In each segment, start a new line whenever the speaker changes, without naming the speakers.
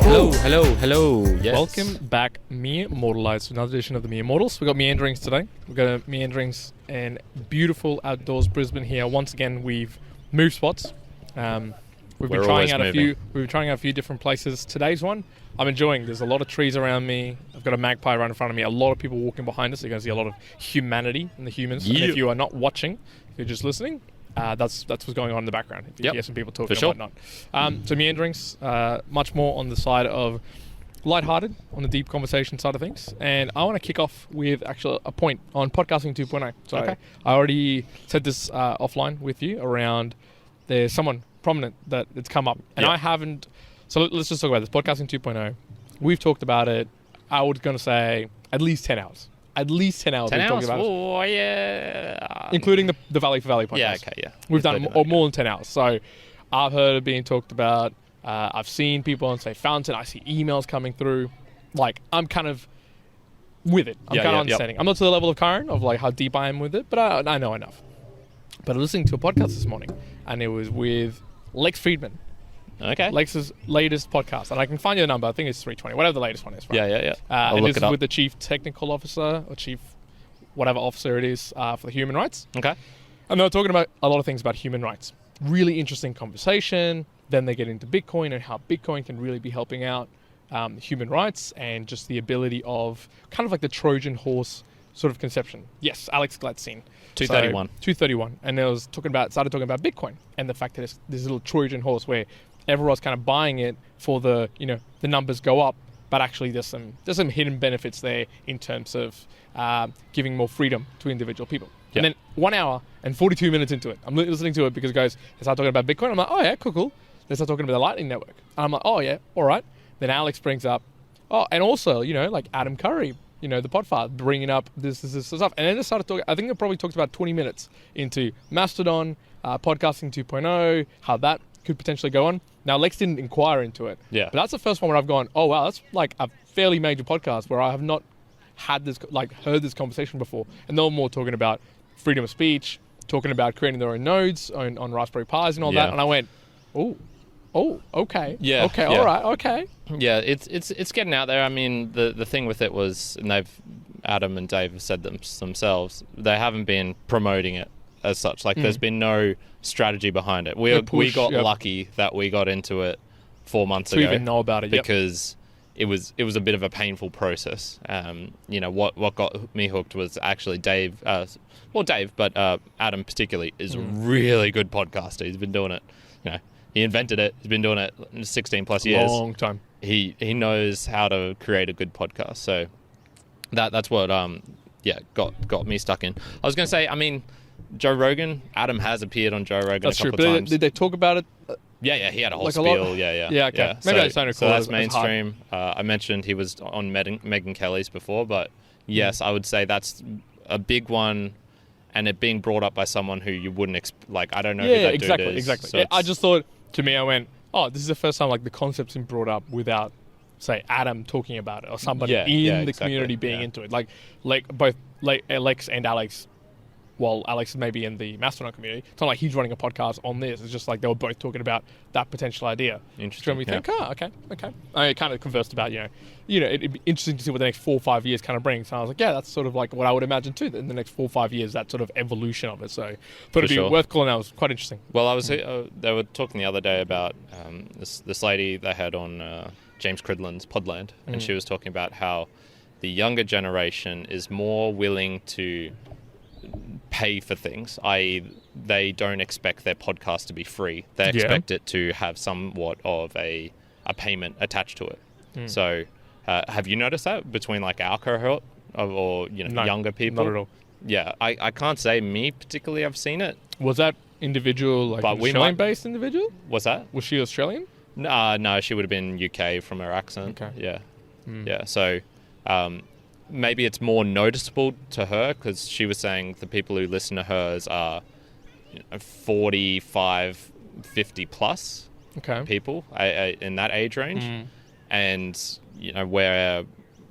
Hello. Yes.
Welcome back, Mere Mortalites, to another edition of the Mere Mortals. We've got Meanderings today. We've got Meanderings in beautiful outdoors Brisbane here. Once again, we've moved spots. We've been trying out a few different places. Today's one, I'm enjoying. There's a lot of trees around me. I've got a magpie right in front of me. A lot of people walking behind us. You're going to see a lot of humanity in the humans.
Yeah.
And if you are not watching, if you're just listening, that's what's going on in the background. If you hear some people talking and whatnot. So Meanderings, much more on the side of lighthearted, on the deep conversation side of things. And I want to kick off with actually a point on podcasting 2.0. So I already said this offline with you around there's someone prominent that it's come up. And I haven't... So let's just talk about this. Podcasting 2.0. We've talked about it, I was going to say, at least 10 hours. At least 10 hours.
10
we've
hours?
talked about
Oh, yeah.
including the Valley for Valley podcast.
Yeah, okay, yeah.
We've done more than 10 hours. So I've heard it being talked about. I've seen people on, say, Fountain. I see emails coming through. Like, I'm kind of with it. I'm kind of understanding. I'm not to the level of Karen of like how deep I am with it, but I know enough. But I was listening to a podcast this morning, and it was with Lex Fridman.
Okay.
Lex's latest podcast, and I can find your number. I think it's 320, whatever the latest one is. Right?
Yeah.
And this is with the chief technical officer or chief whatever officer it is for the human rights.
Okay.
And they're talking about a lot of things about human rights. Really interesting conversation. Then they get into Bitcoin and how Bitcoin can really be helping out human rights and just the ability of kind of like the Trojan horse sort of conception. Yes, Alex Gladstein.
231.
231. And it was started talking about Bitcoin and the fact that it's this little Trojan horse where everyone's kind of buying it for the numbers go up, but actually there's some hidden benefits there in terms of giving more freedom to individual people. Yep. And then 1 hour and 42 minutes into it, I'm listening to it because it goes, they start talking about Bitcoin. I'm like, oh yeah, cool. They start talking about the Lightning Network. And I'm like, oh yeah, all right. Then Alex brings up, and also, like Adam Curry, the podfather, bringing up this stuff. And then they started talking, I think they probably talked about 20 minutes into Mastodon, podcasting 2.0, how that could potentially go on. Now, Lex didn't inquire into it. Yeah. But that's the first one where I've gone, oh wow, that's like a fairly major podcast where I have not had this, heard this conversation before. And they're more talking about freedom of speech, talking about creating their own nodes on Raspberry Pis and all that. And I went, oh, okay. Yeah. Okay, all right, okay.
Yeah, it's getting out there. I mean, the thing with it was, and Adam and Dave have said themselves, they haven't been promoting it as such. Like, there's been no strategy behind it. We got lucky that we got into it 4 months ago.
To even know about it,
because it was a bit of a painful process. What got me hooked was actually Dave. But Adam particularly is a really good podcaster. He's been doing it. He invented it. He's been doing it 16 plus years.
Long time.
He knows how to create a good podcast. So that's what got me stuck in. I was going to say, I mean, Joe Rogan. Adam has appeared on Joe Rogan a couple of times.
Did they talk about it?
Yeah, he had a whole spiel. Yeah,
okay. Yeah. Maybe I just don't recall.
So that's mainstream. I mentioned he was on Megyn Kelly's before, but yes, I would say that's a big one, and it being brought up by someone who you wouldn't I don't know who that dude is.
Exactly.
So
I just thought, to me, I went, oh, this is the first time the concept's been brought up without, say, Adam talking about it or somebody in the community being into it. Both Lex and Alex. While Alex is maybe in the Mastodon community, it's not like he's running a podcast on this. It's just like they were both talking about that potential idea.
Interesting.
Which made me think, okay. I kind of conversed about, it'd be interesting to see what the next 4 or 5 years kind of brings. And I was like, yeah, that's sort of like what I would imagine too, in the next 4 or 5 years, that sort of evolution of it. So thought it'd be worth calling out. It was quite interesting.
Well, I was they were talking the other day about this lady they had on James Cridland's Podland, and she was talking about how the younger generation is more willing to pay for things, i.e. they don't expect their podcast to be free. They expect it to have somewhat of a payment attached to it. So have you noticed that between our cohort or younger people?
Not at all.
Yeah, I can't say me particularly I've seen it.
Was that individual Australian-based individual?
What's that?
Was she Australian?
No, she would have been UK from her accent.
Okay.
Yeah, so maybe it's more noticeable to her because she was saying the people who listen to hers are 45, 50 plus people in that age range. And, where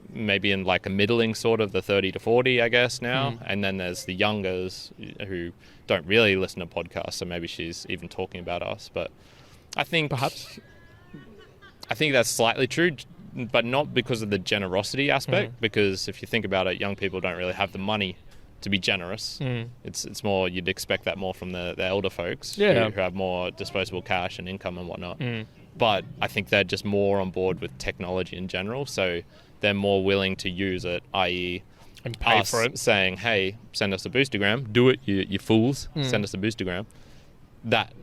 maybe in a middling sort of the 30 to 40, I guess now. And then there's the youngers who don't really listen to podcasts. So maybe she's even talking about us. But I think
perhaps
I think that's slightly true, but not because of the generosity aspect. Because if you think about it, young people don't really have the money to be generous. It's more, you'd expect that more from the elder folks who have more disposable cash and income and whatnot. But I think they're just more on board with technology in general, so they're more willing to use it, i.e.
and pay
us
for it.
saying, hey, send us a boostagram, do it, you fools, send us a boostagram. That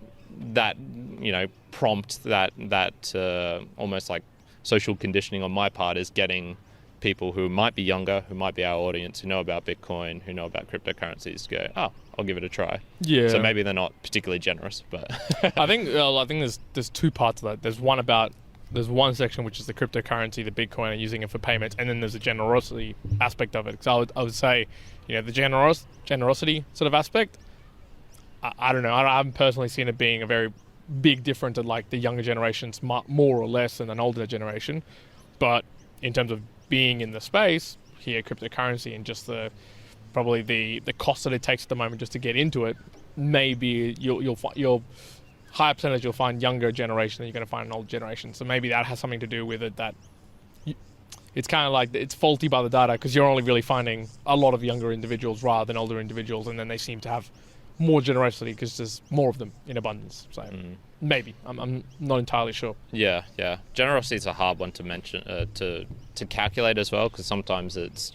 prompt, that almost like social conditioning on my part is getting people who might be younger, who might be our audience, who know about Bitcoin, who know about cryptocurrencies, to go, oh, I'll give it a try.
Yeah.
So maybe they're not particularly generous, but
I think there's two parts of that. There's one section which is the cryptocurrency, the Bitcoin, and using it for payments, and then there's a generosity aspect of it. So I would say, the generosity sort of aspect. I don't know. I haven't personally seen it being a very big difference in like the younger generations more or less than an older generation, but in terms of being in the space here, cryptocurrency, and just the cost that it takes at the moment just to get into it, maybe you'll higher percentage you'll find younger generation than you're going to find an older generation. So maybe that has something to do with it, that it's kind of like it's faulty by the data, because you're only really finding a lot of younger individuals rather than older individuals, and then they seem to have more generosity because there's more of them in abundance. So maybe I'm not entirely sure.
Yeah. Generosity is a hard one to mention, to calculate as well, because sometimes it's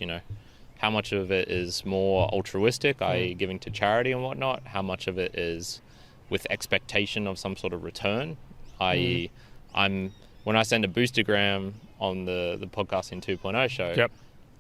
how much of it is more altruistic, i.e. giving to charity and whatnot. How much of it is with expectation of some sort of return, i.e. when I send a boostagram on the Podcasting 2.0 show,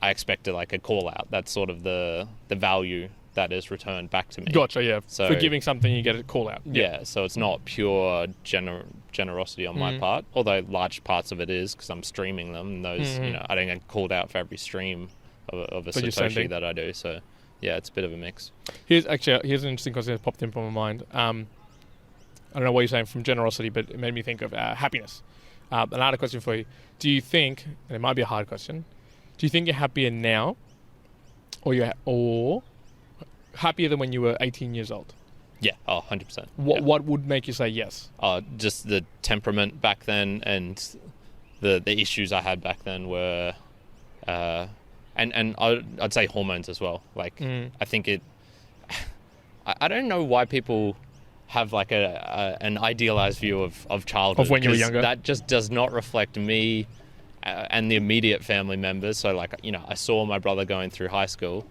I expect like a call out. That's sort of the value that is returned back to me.
Gotcha, yeah.
So,
for giving something, you get a call out.
Yeah, so it's not pure generosity on my part, although large parts of it is, because I'm streaming them. And those, I don't get called out for every stream of a Satoshi that I do. So, yeah, it's a bit of a mix. Here's
an interesting question that popped in my mind. I don't know what you're saying from generosity, but it made me think of happiness. Another question for you. Do you think, and it might be a hard question, do you think you're happier now or happier than when you were 18 years old?
Yeah, 100%.
What would make you say yes?
Just the temperament back then, and the issues I had back then were, and I'd say hormones as well. Like, I think I don't know why people have like an idealized view of childhood.
Of when you were younger?
That just does not reflect me and the immediate family members. So like, I saw my brother going through high school.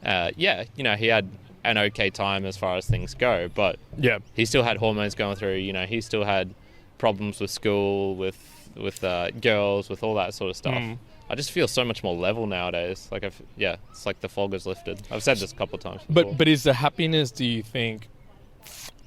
He had an okay time as far as things go, but he still had hormones going through. He still had problems with school, with girls, with all that sort of stuff. I just feel so much more level nowadays. Like, it's like the fog is lifted. I've said this a couple of times before.
But is the happiness, do you think,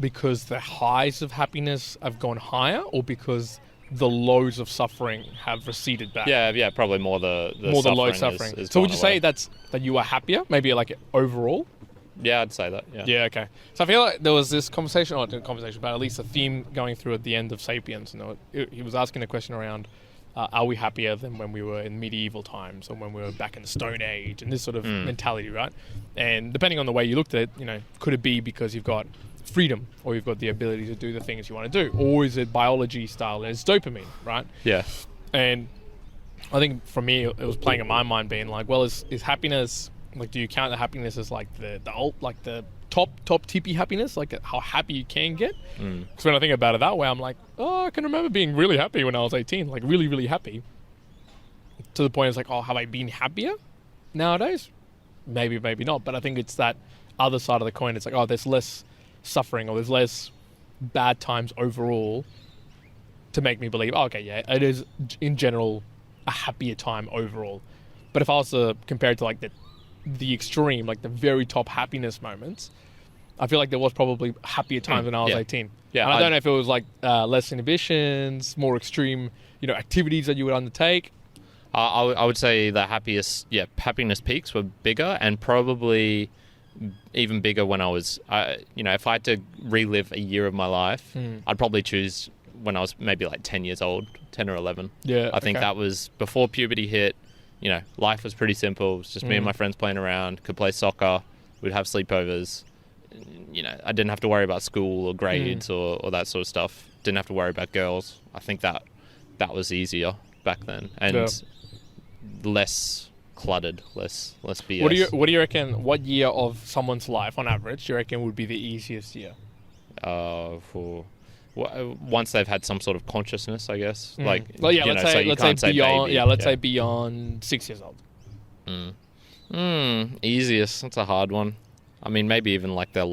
because the highs of happiness have gone higher, or because the lows of suffering have receded back?
Yeah, probably more the
low suffering.
Is
so would you say that you are happier, maybe like overall?
Yeah, I'd say that.
Yeah, okay. So I feel like there was this conversation, but at least a theme going through at the end of Sapiens. He was asking a question around, are we happier than when we were in medieval times, or when we were back in the Stone Age, and this sort of mentality, right? And depending on the way you looked at it, could it be because you've got freedom, or you've got the ability to do the things you want to do, or is it biology style and it's dopamine, right?
Yeah. And
I think for me, it was playing in my mind, being like, well, is happiness, like, do you count the happiness as like the top tippy happiness, like how happy you can get? Because when I think about it that way, I'm like, I can remember being really happy when I was 18, like really, really happy. To the point it's like, have I been happier nowadays? Maybe not. But I think it's that other side of the coin. It's like, there's less suffering, or there's less bad times overall to make me believe, it is in general a happier time overall. But if I was to compare it to like the extreme, like the very top happiness moments, I feel like there was probably happier times when I was 18. Yeah, and I don't know if it was like less inhibitions, more extreme, activities that you would undertake.
I would say the happiness peaks were bigger, and probably even bigger when I was, if I had to relive a year of my life, I'd probably choose when I was maybe like 10 years old, 10 or 11.
Yeah,
I think that was before puberty hit. Life was pretty simple. It was just me and my friends playing around, could play soccer, we'd have sleepovers. I didn't have to worry about school or grades or that sort of stuff. Didn't have to worry about girls. I think that that was easier back then and less cluttered, less BS.
What do you reckon? What year of someone's life, on average, do you reckon would be the easiest year?
Once they've had some sort of consciousness, I guess.
Let's say beyond 6 years old.
Easiest. That's a hard one. I mean, maybe even like their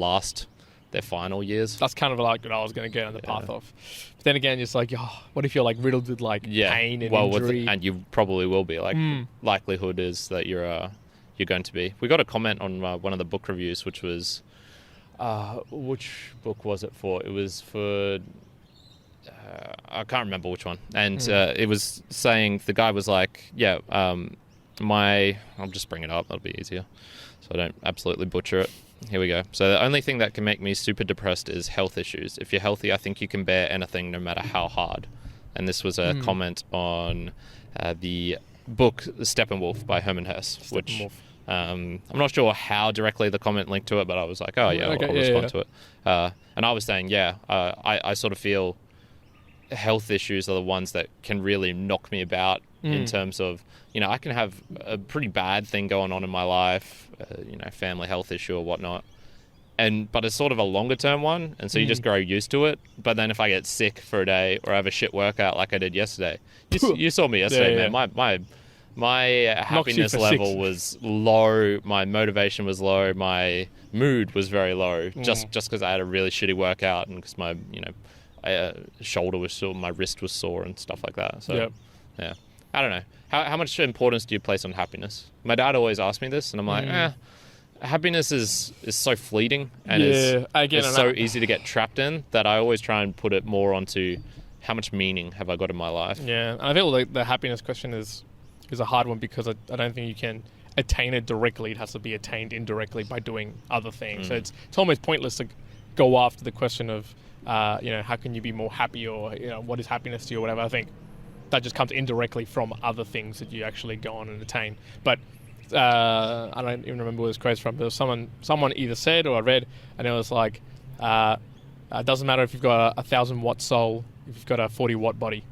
final years.
That's kind of like what I was going to get on the path of. But then again, it's like, what if you're like riddled with like pain and injury?
And you probably will be. Like, likelihood is that you're going to be. We got a comment on one of the book reviews, which was, which book was it for? It was for, I can't remember which one. And it was saying, the guy was like, I'll just bring it up. That'll be easier, so I don't absolutely butcher it. Here we go. So the only thing that can make me super depressed is health issues. If you're healthy, I think you can bear anything no matter how hard. And this was a comment on the book The Steppenwolf by Hermann Hesse, which I'm not sure how directly the comment linked to it, but I was like, I'll respond to it. And I was saying, I sort of feel health issues are the ones that can really knock me about in terms of, I can have a pretty bad thing going on in my life, family health issue or whatnot. But it's sort of a longer term one. And so you just grow used to it. But then if I get sick for a day or I have a shit workout like I did yesterday, you saw me yesterday, man. My happiness level was low. My motivation was low. My mood was very low just because I had a really shitty workout and because my, shoulder was sore, my wrist was sore and stuff like that. So, yeah. I don't know. How much importance do you place on happiness? My dad always asked me this, and I'm like, happiness is so fleeting and it's so easy to get trapped in that I always try and put it more onto how much meaning have I got in my life. Yeah,
and I feel like the happiness question is a hard one because I don't think you can attain it directly. It has to be attained indirectly by doing other things. So it's almost pointless to go after the question of, how can you be more happy or, what is happiness to you or whatever. I think that just comes indirectly from other things that you actually go on and attain. But I don't even remember where this quote's from. There was someone either said or I read, and it was like, it doesn't matter if you've got a 1,000 watt soul, if you've got a 40 watt body,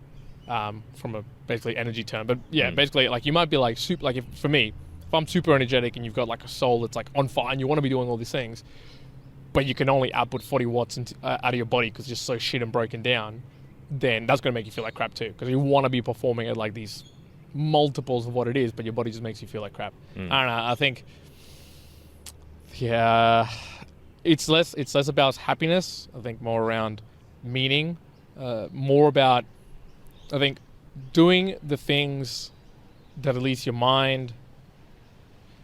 from a basically energy term. But basically, like you might be like super. Like for me, if I'm super energetic and you've got like a soul that's like on fire and you want to be doing all these things, but you can only output 40 watts out of your body because you're so shit and broken down, then that's going to make you feel like crap too, because you want to be performing at like these multiples of what it is, but your body just makes you feel like crap. I don't know. I think, it's less about happiness. I think more around meaning, more about, I think, doing the things that at least your mind,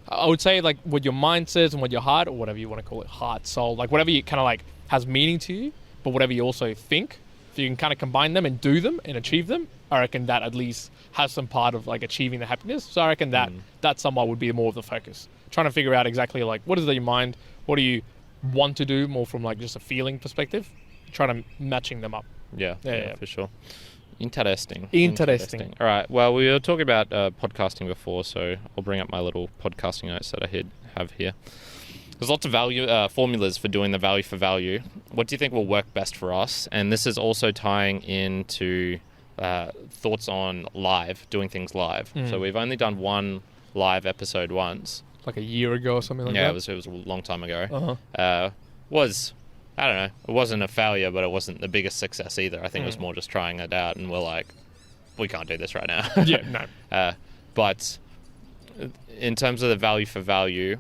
I would say like what your mind says and what your heart, or whatever you want to call it, heart, soul, like whatever you kind of like has meaning to you, but whatever you also think, if you can kind of combine them and do them and achieve them, I reckon that at least has some part of like achieving the happiness. So I reckon that somewhat would be more of the focus. Trying to figure out exactly like what is in your mind, what do you want to do more from like just a feeling perspective, trying to matching them up. Yeah, for sure. Interesting. All right. Well, we were talking about podcasting before, so I'll bring up my little podcasting notes that I have here. There's lots of value formulas for doing the value for value. What do you think will work best for us? And this is also tying into thoughts on doing things live. So we've only done one live episode once. Like a year ago or something like that? Yeah, it was a long time ago. I don't know, it wasn't a failure, but it wasn't the biggest success either. I think it was more just trying it out, and we're like, we can't do this right now. But in terms of the value for value,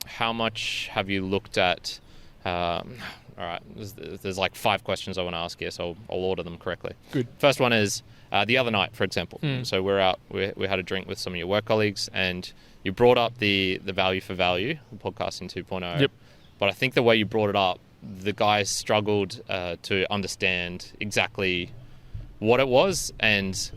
how much have you looked at... all right, there's like 5 questions I want to ask here, so I'll order them correctly. Good. First one is, the other night, for example. So we're out, we had a drink with some of your work colleagues, and you brought up the value for value, podcasting 2.0. Yep. But I think the way you brought it up, the guys struggled to understand exactly what it was, and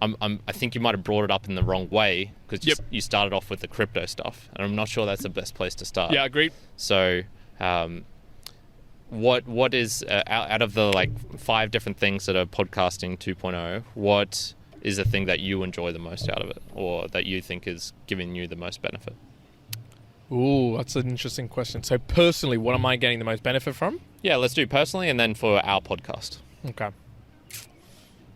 I think you might have brought it up in the wrong way, because you started off with the crypto stuff, and I'm not sure that's the best place to start. Yeah, agreed. So what is out of the like 5 different things that are podcasting 2.0, what is the thing that you enjoy the most out of it, or that you think is giving you the most benefit? Ooh, that's an interesting question. So personally, what am I getting the most benefit from? Yeah, let's do personally and then for our podcast. Okay.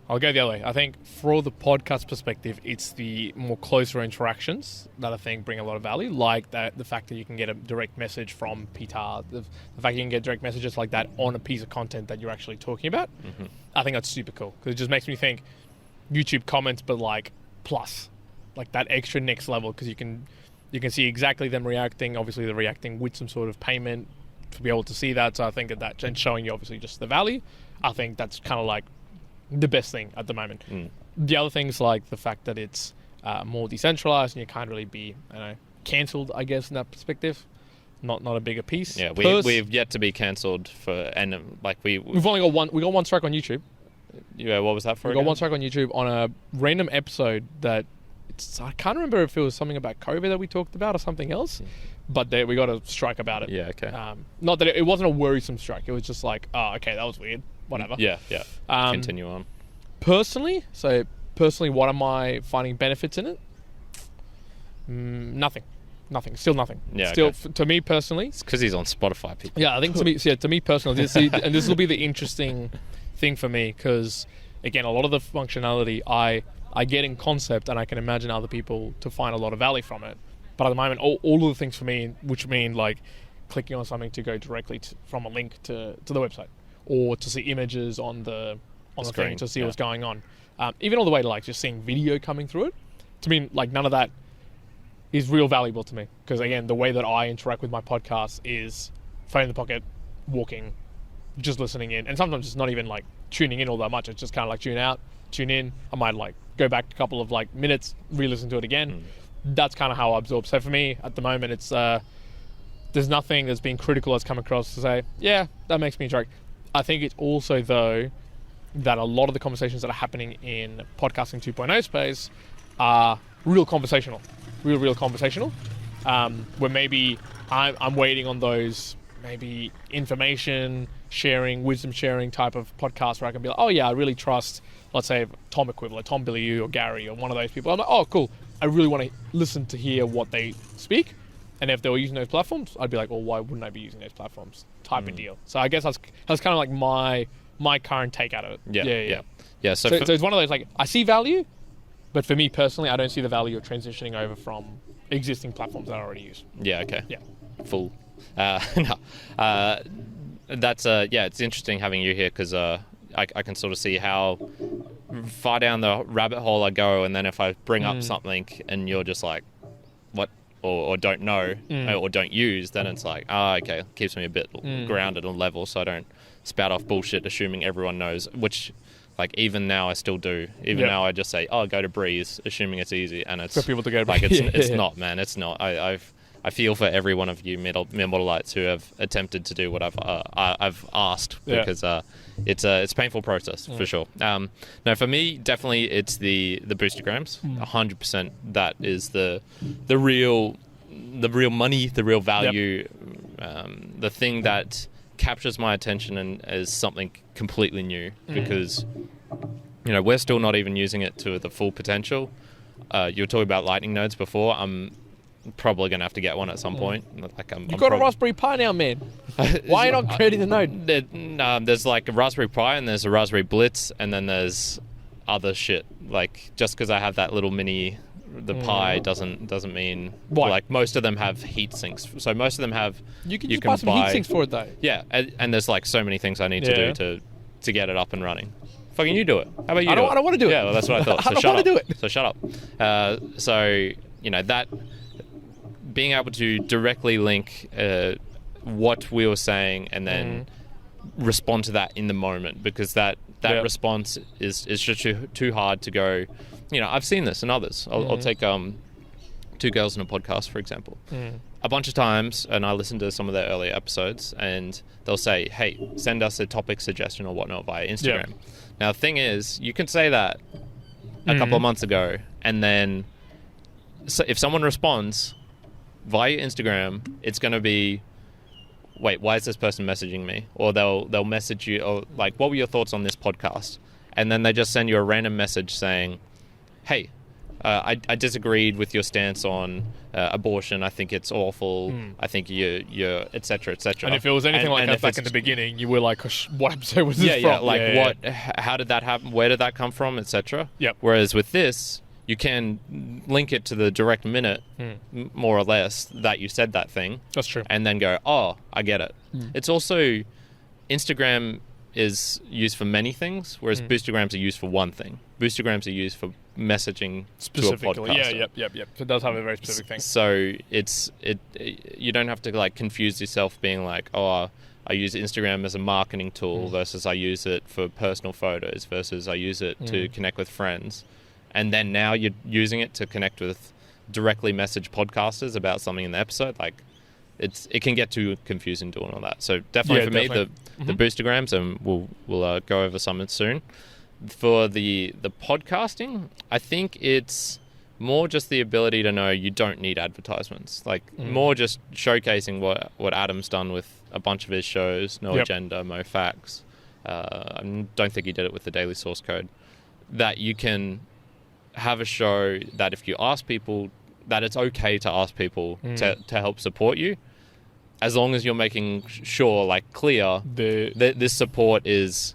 I'll go the other way. I think for the podcast perspective, it's the more closer interactions that I think bring a lot of value, like that the fact that you can get a direct message from Petar, the fact you can get direct messages like that on a piece of content that you're actually talking about. Mm-hmm. I think that's super cool because it just makes me think YouTube comments, but like plus, like that extra next level because you can see exactly them reacting. Obviously, they're reacting with some sort of payment to be able to see that. So I think that and showing you obviously just the value. I think that's kind of like the best thing at the moment. The other things like the fact that it's more decentralized and you can't really be cancelled, I guess, in that perspective. Not a bigger piece.
Yeah, we've yet to be cancelled we've
only got one strike on YouTube.
Yeah, what was that for?
We got one strike on YouTube on a random episode that I can't remember if it was something about COVID that we talked about or something else. But we got a strike about it.
Yeah, okay.
Not that it wasn't a worrisome strike. It was just like, oh, okay, that was weird. Whatever.
Yeah. Continue on.
Personally, what am I finding benefits in it? Nothing. Still nothing.
Yeah.
Still,
okay.
To me personally,
it's because he's on Spotify. People.
Yeah, I think to me personally, this will be the interesting thing for me because again, a lot of the functionality I get in concept, and I can imagine other people to find a lot of value from it. But at the moment, all of the things for me, which mean like clicking on something to go directly from a link to the website, or to see images on the thing to see what's going on, even all the way to like just seeing video coming through it. To me, like none of that is real valuable to me because again, the way that I interact with my podcast is phone in the pocket, walking, just listening in, and sometimes it's not even like tuning in all that much. It's just kind of like tune out, tune in. I might like go back a couple of like minutes, re-listen to it again. That's kind of how I absorb. So for me, at the moment, it's there's nothing that's been critical that's come across to say, yeah, that makes me interact. I think it's also, though, that a lot of the conversations that are happening in podcasting 2.0 space are real conversational. Where maybe I'm waiting on those maybe information sharing, wisdom sharing type of podcasts where I can be like, oh yeah, I really trust, let's say, Tom equivalent, Tom Billiou or Gary or one of those people. I'm like, oh cool, I really want to listen to hear what they speak. And if they were using those platforms, I'd be like, well, why wouldn't I be using those platforms? Type of deal. So I guess that's kind of like my current take out of it.
Yeah.
So it's one of those, like, I see value, but for me personally, I don't see the value of transitioning over from existing platforms that I already use.
Yeah, okay.
Yeah.
Full. No. That's, it's interesting having you here because I can sort of see how far down the rabbit hole I go, and then if I bring up something and you're just like, what? Or don't know or don't use, then it's like, okay, keeps me a bit grounded and level so I don't spout off bullshit assuming everyone knows, which like even now I still do. Even now I just say, go to Breeze, assuming it's easy, and it's
for people to go to
like it's not, man, it's not. I feel for every one of you Modelites who have attempted to do what I've asked because it's a painful process for sure. No, for me, definitely it's the boostagrams. 100%. That is the real money, the real value, the thing that captures my attention and is something completely new because we're still not even using it to the full potential. You were talking about lightning nodes before. I'm probably gonna have to get one at some point. Like
You've got a Raspberry Pi now, man. Why are you not creating the node?
There's like a Raspberry Pi and there's a Raspberry Blitz and then there's other shit. Like just because I have that little mini, the Pi doesn't mean like most of them have heat sinks. So most of them have.
You can buy some heat sinks for it though.
Yeah, and there's like so many things I need to do to get it up and running. Fucking you do it. How about you? I
don't want to do it.
Yeah, well, that's what I thought. So
I don't want to do it.
So shut up. That. Being able to directly link what we were saying and then respond to that in the moment, because that response is just too hard to go. I've seen this in others. I'll take Two Girls in a Podcast, for example. A bunch of times, and I listen to some of their earlier episodes, and they'll say, hey, send us a topic suggestion or whatnot via Instagram. Now, the thing is, you can say that a couple of months ago, and then if someone responds via Instagram, it's going to be, wait, why is this person messaging me? Or they'll message you, or like, what were your thoughts on this podcast? And then they just send you a random message saying, hey, I disagreed with your stance on abortion. I think it's awful. I think you're et cetera, et cetera.
And if it was anything like that back in the beginning, you were like, what episode was this from?
How did that happen? Where did that come from, et cetera?
Yep.
Whereas with this, you can link it to the direct minute, more or less, that you said that thing.
That's true.
And then go, oh, I get it. It's also, Instagram is used for many things, whereas boostagrams are used for one thing. Boostagrams are used for messaging
specifically
to a podcast.
Yep. So it does have a very specific thing.
So you don't have to like confuse yourself being like, oh, I use Instagram as a marketing tool versus I use it for personal photos versus I use it to connect with friends. And then now you're using it to connect with directly message podcasters about something in the episode. Like, it can get too confusing doing all that. So definitely for me, the boostagrams, and we'll go over some soon. For the podcasting, I think it's more just the ability to know you don't need advertisements. Like more just showcasing what Adam's done with a bunch of his shows, No Agenda, Mo Facts. I don't think he did it with the Daily Source Code. That you can have a show that if you ask people, that it's okay to ask people to help support you, as long as you're making sure, like, clear that this support is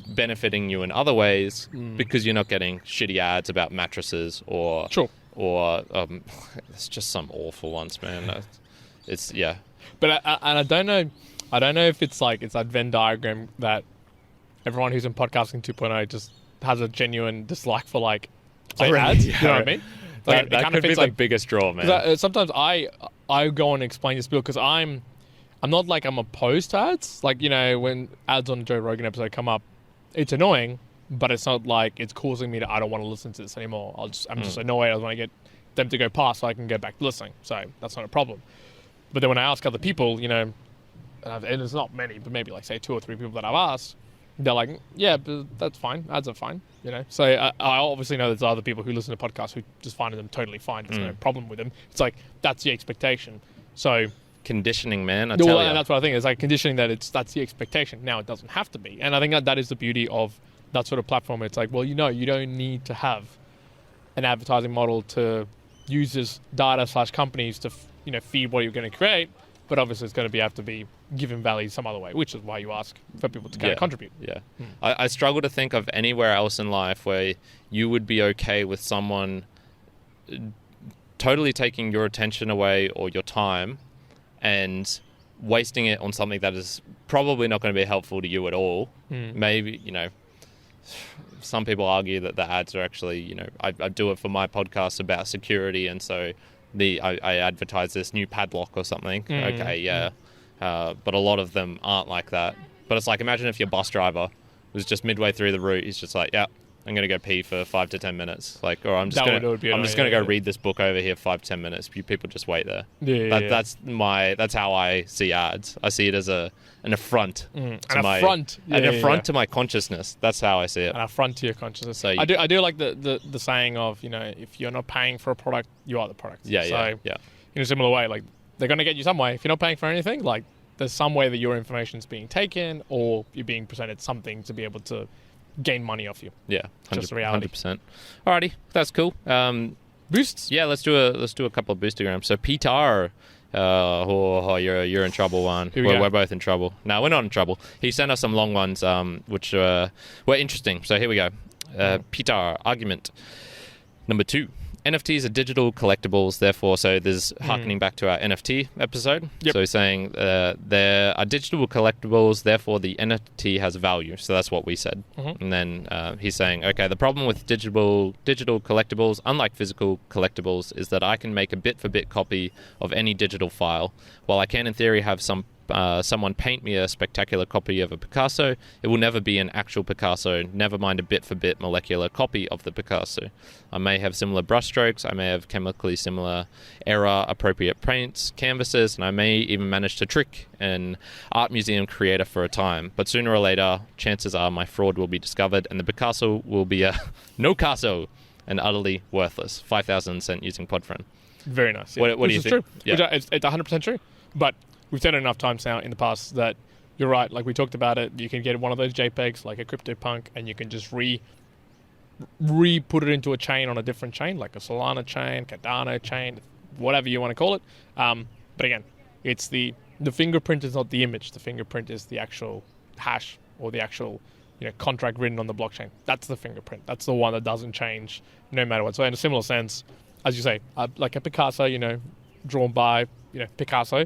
benefiting you in other ways because you're not getting shitty ads about mattresses or it's just some awful ones, man. It's
But I don't know if it's like it's that Venn diagram that everyone who's in podcasting 2.0 just has a genuine dislike for, like, say ads. You know what I mean? Like,
that could be the biggest draw, man.
Sometimes I go and explain this bill because I'm not like I'm opposed to ads. Like, you know, when ads on the Joe Rogan episode come up, it's annoying, but it's not like it's causing me I don't want to listen to this anymore. I'm just annoyed. I want to get them to go past so I can go back to listening. So that's not a problem. But then when I ask other people, you know, and it's not many, but maybe like say 2 or 3 people that I've asked, they're like, yeah, but that's fine. Ads are fine, you know. So I obviously know there's other people who listen to podcasts who just find them totally fine. There's no problem with them. It's like, that's the expectation. So
conditioning, man, I tell you.
And that's what I think. It's like conditioning that's the expectation. Now, it doesn't have to be. And I think that is the beauty of that sort of platform. It's like, well, you know, you don't need to have an advertising model to use this data / companies to, you know, feed what you're going to create. But obviously it's going to have to be given value some other way, which is why you ask for people to kind of contribute.
Yeah. I struggle to think of anywhere else in life where you would be okay with someone totally taking your attention away or your time and wasting it on something that is probably not going to be helpful to you at all. Maybe, you know, some people argue that the ads are actually, you know, I do it for my podcast about security, and so I advertise this new padlock or something. Okay, but a lot of them aren't like that. But it's like, imagine if your bus driver was just midway through the route, he's just like, yeah, I'm going to go pee for 5 to 10 minutes. Like, or I'm just going to go read this book over here 5 to 10 minutes. You people just wait there. That's how I see ads. I see it as an affront to my consciousness. That's how I see it.
An affront to your consciousness. So I do like the saying of, you know, if you're not paying for a product, you are the product. In a similar way, like, they're going to get you some way. If you're not paying for anything, like, there's some way that your information is being taken or you're being presented something to be able to gain money off you.
Yeah,
just reality.
100%. Alrighty, that's cool.
Boosts.
Yeah, let's do a couple of boostagrams. So Petar, you're in trouble, Juan. We're both in trouble. No, we're not in trouble. He sent us some long ones, which were interesting. So here we go. Petar argument number 2. NFTs are digital collectibles, therefore, so there's harkening back to our NFT episode. Yep. So he's saying there are digital collectibles, therefore the NFT has value. So that's what we said. And then he's saying, okay, the problem with digital collectibles, unlike physical collectibles, is that I can make a bit-for-bit copy of any digital file. While I can, in theory, have someone paint me a spectacular copy of a Picasso, it will never be an actual Picasso, never mind a bit-for-bit molecular copy of the Picasso. I may have similar brushstrokes, I may have chemically similar era-appropriate paints, canvases, and I may even manage to trick an art museum creator for a time. But sooner or later, chances are my fraud will be discovered, and the Picasso will be a no-casso and utterly worthless. 5,000 cent using Podfriend.
Very nice. Yeah.
What do you think?
True. Yeah. It's 100% true. But we've said it enough times now in the past that you're right. Like, we talked about it. You can get one of those JPEGs, like a CryptoPunk, and you can just re-put it into a chain on a different chain, like a Solana chain, Cardano chain, whatever you want to call it. But again, it's the fingerprint is not the image. The fingerprint is the actual hash or the actual contract written on the blockchain. That's the fingerprint. That's the one that doesn't change no matter what. So in a similar sense, as you say, like a Picasso, drawn by Picasso,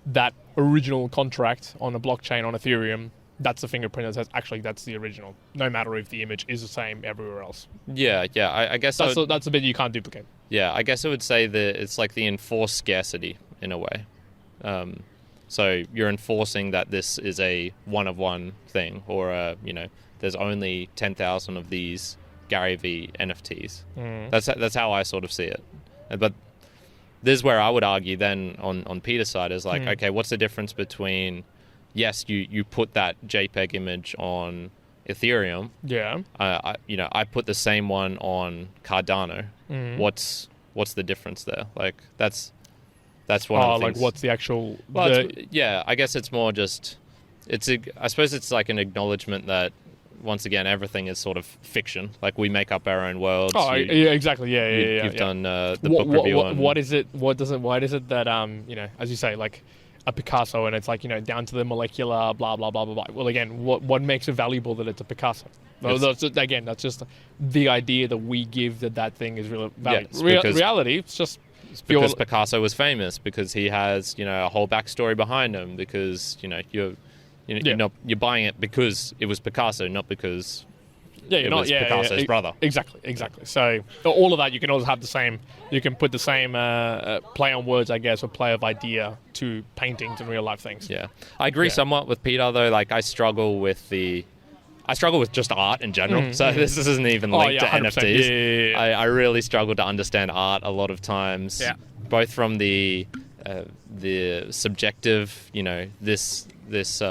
that original contract on a blockchain on Ethereum, that's the fingerprint that says actually that's the original, no matter if the image is the same everywhere else.
Yeah. I guess
that's a bit you can't duplicate.
Yeah, I guess I would say that it's like the enforced scarcity in a way. So you're enforcing that this is a one-of-one thing, or there's only 10,000 of these Gary V NFTs. That's how I sort of see it. But this is where I would argue then on Peter's side is like, okay, what's the difference between, yes, you put that JPEG image on Ethereum.
Yeah.
I put the same one on Cardano. What's the difference there? Like that's one of the things.
Like what's the actual?
Well, I guess it's more just I suppose it's like an acknowledgement that once again everything is sort of fiction. Like we make up our own worlds.
Oh, yeah, exactly. Yeah.
You've done the book review on.
What is it? Why is it that as you say, like a Picasso, and it's like down to the molecular blah blah blah blah blah. Well, again, what makes it valuable that it's a Picasso? That's just the idea that we give that thing is real value. Reality, it's just.
It's because Picasso was famous, because he has a whole backstory behind him, because you're buying it because it was Picasso, not because it was Picasso's brother.
Exactly. So all of that, you can always have the same. You can put the same play on words, I guess, or play of idea to paintings and real life things.
Yeah, I agree somewhat with Peter though. Like I struggle with just art in general. So this isn't even linked to NFTs.
Yeah.
I really struggle to understand art a lot of times, both from the subjective, this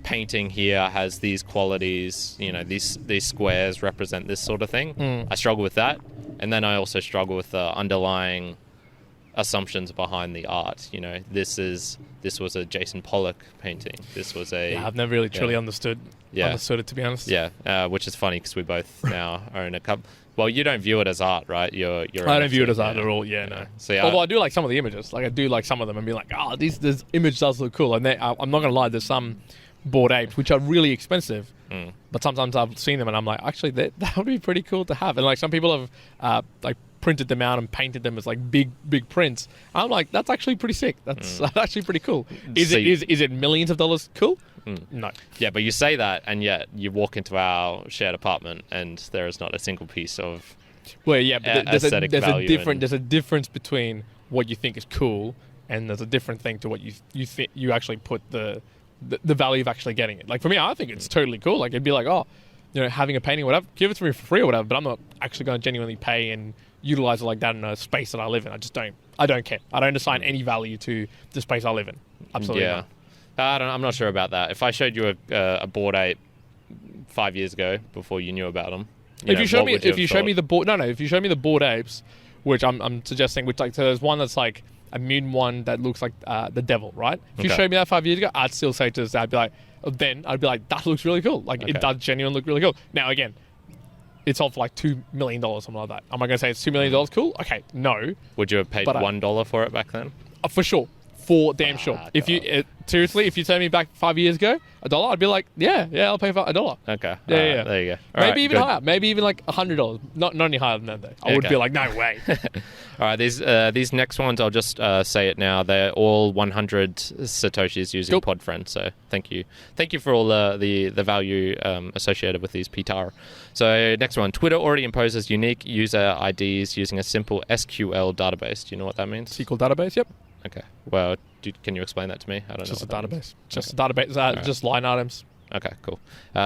painting here has these qualities, these squares represent this sort of thing. I struggle with that. And then I also struggle with the underlying assumptions behind the art. This was a Jason Pollock painting. This was a...
I've never really truly understood it, to be honest.
Yeah, which is funny because we both now own a couple... Well, you don't view it as art, right? I
don't view it as art at all, no.
So,
although I do like some of the images. Like, I do like some of them and be like, this image does look cool. And I'm not going to lie, there's some Bored Apes, which are really expensive. But sometimes I've seen them and I'm like, actually, that would be pretty cool to have. And, like, some people have, printed them out and painted them as like big prints. I'm like, that's actually pretty sick. That's actually pretty cool. Is it millions of dollars cool? No.
Yeah, but you say that, and yet you walk into our shared apartment, and there is not a single piece of there's a difference between what you think is cool, and there's a different thing to what you think you actually put the value of actually getting it. Like for me, I think it's totally cool. Like it'd be like, having a painting, whatever, give it to me for free or whatever. But I'm not actually going to genuinely pay and utilize it like that in a space that I live in. I don't care. I don't assign any value to the space I live in. Absolutely not. I'm not sure about that. If I showed you a Bored Ape 5 years ago before you knew about them,
if you show me the Bored Apes, which I'm suggesting, so there's one that's like a mutant one that looks like the devil, right? If you showed me that 5 years ago, I'd still say to this, I'd be like, that looks really cool. Like it does genuinely look really cool. Now again, it's off like $2 million, something like that. Am I going to say it's $2 million cool? Okay, no.
Would you have paid $1 for it back then?
For sure. For damn sure. If you seriously, if you told me back 5 years ago $1, I'd be like, yeah, I'll pay for $1.
Okay.
Yeah.
There you go.
Maybe even higher. Maybe even like $100. Not any higher than that though. I would be like, no way.
All right. These next ones, I'll just say it now. They're all 100 Satoshis using Podfriend. So thank you for all the value associated with these Petar. So next one, Twitter already imposes unique user IDs using a simple SQL database. Do you know what that means?
SQL database. Yep.
Okay. Well, can you explain that to me? I don't know.
Just a database. Just a database. Just line items.
Okay, cool.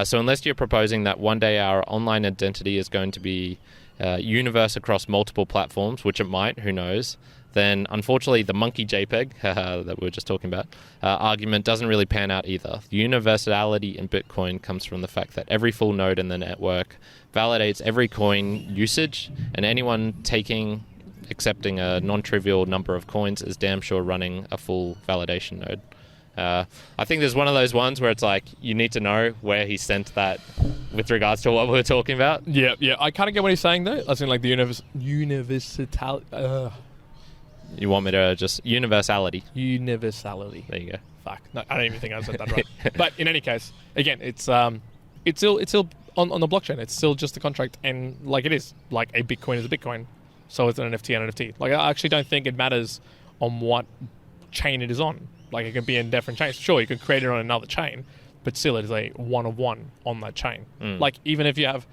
So unless you're proposing that one day our online identity is going to be universe across multiple platforms, which it might, who knows, then unfortunately the monkey JPEG that we were just talking about argument doesn't really pan out either. The universality in Bitcoin comes from the fact that every full node in the network validates every coin usage, and anyone accepting a non-trivial number of coins is damn sure running a full validation node. I think there's one of those ones where it's like you need to know where he sent that with regards to what we were talking about.
Yeah. I kind of get what he's saying though. As in like the universality.
You want me to just universality?
Universality.
There you go.
Fuck. No, I don't even think I said that right. But in any case, again, it's still on the blockchain. It's still just a contract, and like it is like a Bitcoin is a Bitcoin, so it's an NFT and NFT. Like I actually don't think it matters on what chain it is on. Like it can be in different chains. Sure, you can create it on another chain, but still it is a one of one on that chain. Like even if you have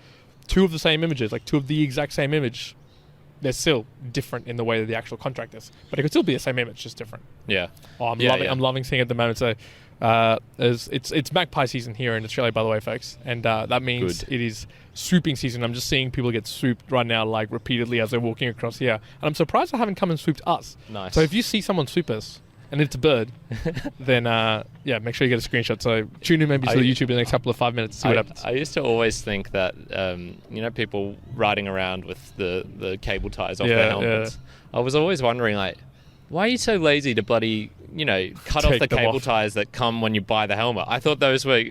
two of the same images, like two of the exact same image, they're still different in the way that the actual contract is. But it could still be the same image, just different.
Yeah.
Oh, I'm loving seeing it at the moment. So it's magpie season here in Australia, by the way, folks, and that means it is swooping season. I'm just seeing people get swooped right now, like repeatedly as they're walking across here, and I'm surprised I haven't come and swooped us.
Nice.
So if you see someone swoop us, and it's a bird, then make sure you get a screenshot. So tune in maybe to the YouTube in the next couple of 5 minutes to see what happens.
I used to always think that people riding around with the cable ties off their helmets. Yeah. I was always wondering, like, why are you so lazy to bloody cut off the cable ties that come when you buy the helmet? I thought those were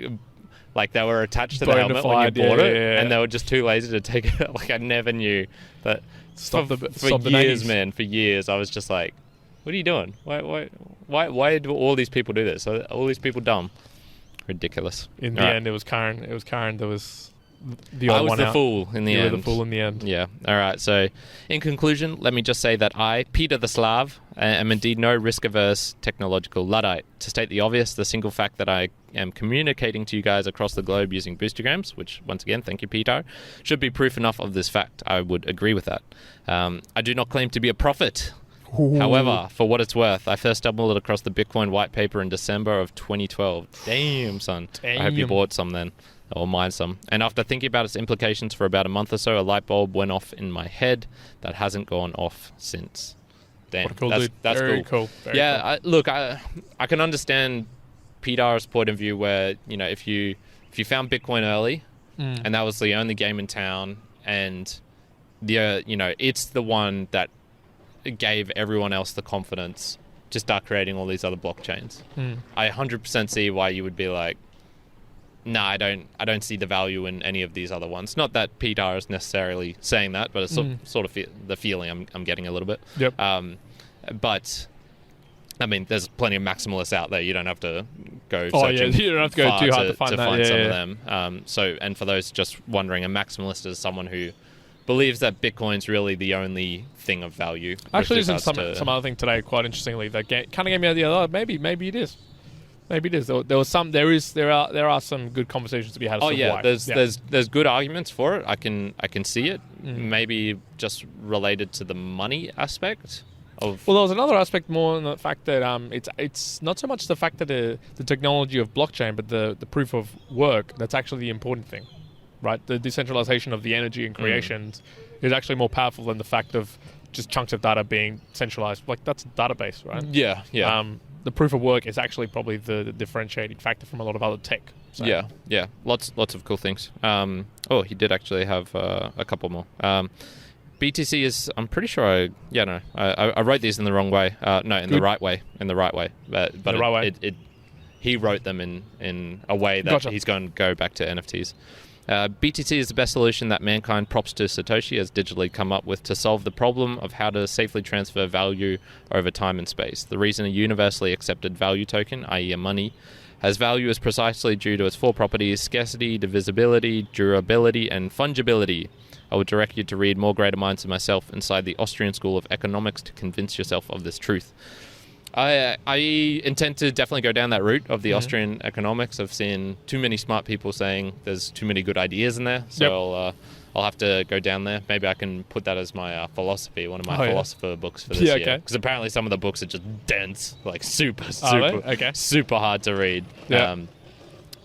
like they were attached to the helmet when you bought it, and they were just too lazy to take it. Like I never knew that. For years, man. For years, I was just like, what are you doing? Why do all these people do this? Are all these people dumb? Ridiculous.
In the end, it was Karen. There was the odd
I was
one
the
out.
fool in the end.
You were the fool in the end.
Yeah. All right. So, in conclusion, let me just say that I, Peter the Slav, am indeed no risk-averse technological Luddite. To state the obvious, the single fact that I am communicating to you guys across the globe using boostagrams, which, once again, thank you, Petar, should be proof enough of this fact. I would agree with that. I do not claim to be a prophet. Ooh. However, for what it's worth, I first stumbled across the Bitcoin white paper in December of 2012. Damn, son. Damn. I hope you bought some then, or mined some. And after thinking about its implications for about a month or so, a light bulb went off in my head that hasn't gone off since. Damn,
what a cool dude.
That's
very cool. Very
cool. I can understand Petar's point of view where, if you found Bitcoin early, and that was the only game in town, and it's the one that gave everyone else the confidence to start creating all these other blockchains. I 100% see why you would be like, nah, I don't see the value in any of these other ones. Not that Petar is necessarily saying that, but it's sort of the feeling I'm getting a little bit.
Yep.
But I mean, there's plenty of maximalists out there. You don't have to go.
You don't have to go too hard to find
some of them. And for those just wondering, a maximalist is someone who believes that Bitcoin's really the only thing of value.
Actually, there's some other thing today, quite interestingly, that kind of gave me the idea. Maybe it is. Maybe it is. There are some good conversations to be had.
There's good arguments for it. I can see it. Maybe just related to the money aspect. Well,
there was another aspect more in the fact that it's not so much the fact that the technology of blockchain, but the proof of work that's actually the important thing. Right, the decentralization of the energy and creations is actually more powerful than the fact of just chunks of data being centralized. Like that's a database, right?
Yeah.
The proof of work is actually probably the differentiating factor from a lot of other tech. So.
Yeah. Lots of cool things. He did actually have a couple more. BTC is. I'm pretty sure. I wrote these in the wrong way. The right way. In the right way. But
the right way.
He wrote them in a way that he's going to go back to NFTs. BTC is the best solution that mankind, props to Satoshi, has digitally come up with to solve the problem of how to safely transfer value over time and space. The reason a universally accepted value token, i.e. a money, has value is precisely due to its four properties: scarcity, divisibility, durability, and fungibility. I would direct you to read More Greater Minds than Myself inside the Austrian School of Economics to convince yourself of this truth. I intend to definitely go down that route of the Austrian economics. I've seen too many smart people saying there's too many good ideas in there, so I'll have to go down there. Maybe I can put that as my philosophy, one of my philosopher books for this year. Because apparently some of the books are just dense, like super hard to read.
Yeah.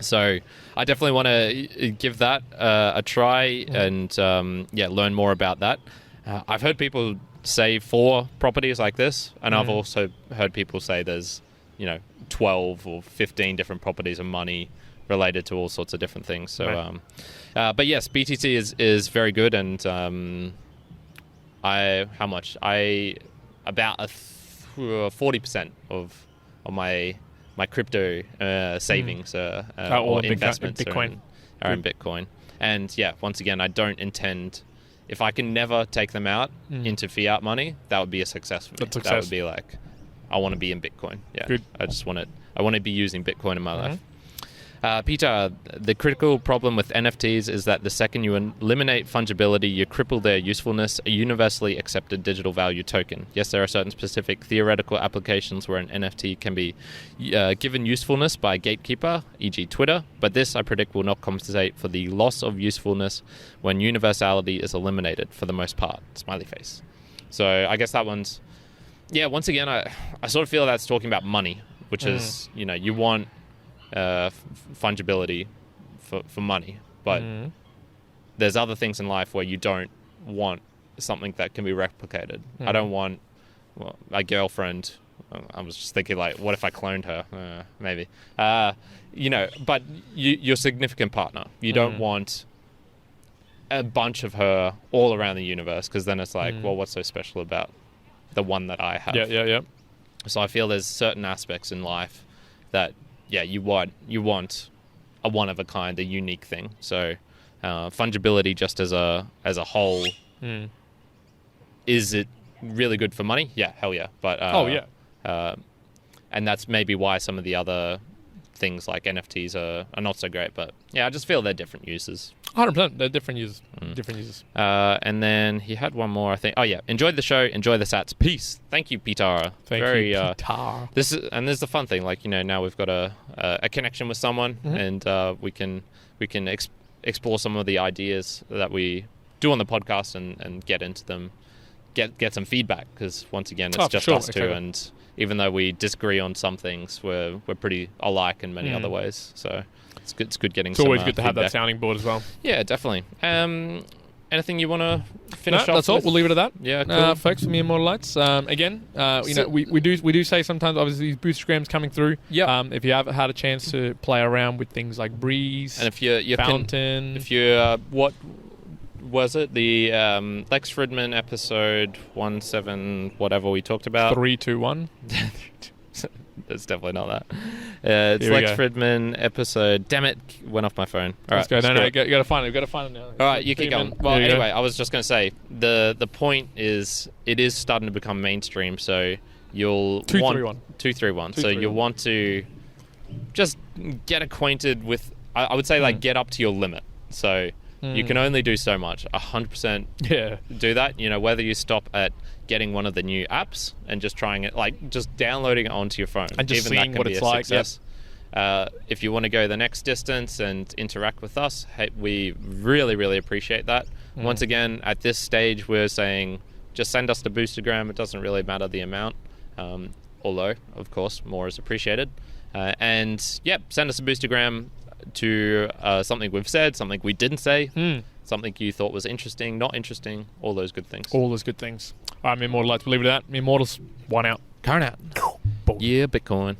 So I definitely want to give that a try and learn more about that. I've heard people say 4 properties like this, and I've also heard people say there's 12 or 15 different properties of money related to all sorts of different things. So but yes, BTC is very good, and about 40% of my my crypto savings
or
investments
Bitcoin.
are in Bitcoin. And yeah, once again, I don't intend, if I can never take them out into fiat money, that would be a success for me.
That's success.
That would be like, I want to be in Bitcoin. Yeah,
good.
I want to be using Bitcoin in my life. Petar, the critical problem with NFTs is that the second you eliminate fungibility, you cripple their usefulness, a universally accepted digital value token. Yes, there are certain specific theoretical applications where an NFT can be given usefulness by a gatekeeper, e.g. Twitter, but this, I predict, will not compensate for the loss of usefulness when universality is eliminated, for the most part. Smiley face. So I guess that one's... Yeah, once again, I sort of feel that's talking about money, which is, you want... fungibility for money, but there's other things in life where you don't want something that can be replicated. I don't want my girlfriend. I was just thinking, like, what if I cloned her? Maybe, but your significant partner, you don't want a bunch of her all around the universe, because then it's like, well, what's so special about the one that I have?
Yeah.
So I feel there's certain aspects in life that, yeah, you want a one of a kind, a unique thing. So fungibility, just as a whole, is it really good for money? Yeah, hell yeah. But and that's maybe why some of the other things like NFTs are not so great. But yeah, I just feel they're different uses.
100%, they're different uses. Different uses.
And then he had one more, I think. Oh yeah, enjoyed the show, enjoy the sats. Peace. Thank you, Petar.
Thank you, Petar.
This is the fun thing. Like, now we've got a connection with someone, and we can explore some of the ideas that we do on the podcast and get into them, get some feedback, because once again, it's just us two, and even though we disagree on some things, we're pretty alike in many other ways. So it's good getting.
It's always good to have that sounding board as well.
Yeah, definitely. Anything you want to finish off?
That's all.
with?
We'll leave it at that.
Yeah, cool.
Folks, from Immortalites. Again, we do say sometimes, obviously, these boostagrams coming through.
Yeah.
If you have had a chance to play around with things like Breeze,
and if you
Fountain,
if you what was it, the Lex Fridman episode 17 whatever we talked about,
321.
It's definitely not that. It's Lex Fridman episode. Damn it, went off my phone. All
Let's
right,
go. No, you got to find it. You got to find it now.
All right, you keep going. Well, anyway, I was just going to say the point is it is starting to become mainstream. So you'll 231. So you'll want to just get acquainted with. I would say like get up to your limit. So you can only do so much. 100% do that. Whether you stop at getting one of the new apps and just trying it, like just downloading it onto your phone,
and just
even
seeing
that can
what
be
it's
a
like.
Success. If you want to go the next distance and interact with us, hey, we really, really appreciate that. Once again, at this stage, we're saying just send us the boostagram. It doesn't really matter the amount, although, of course, more is appreciated. And send us a boostagram to something we've said, something we didn't say, something you thought was interesting, not interesting, all those good things.
All those good things. All right, Immortalites, we'll leave it at that. Immortals, one out.
Current out. Yeah, Bitcoin.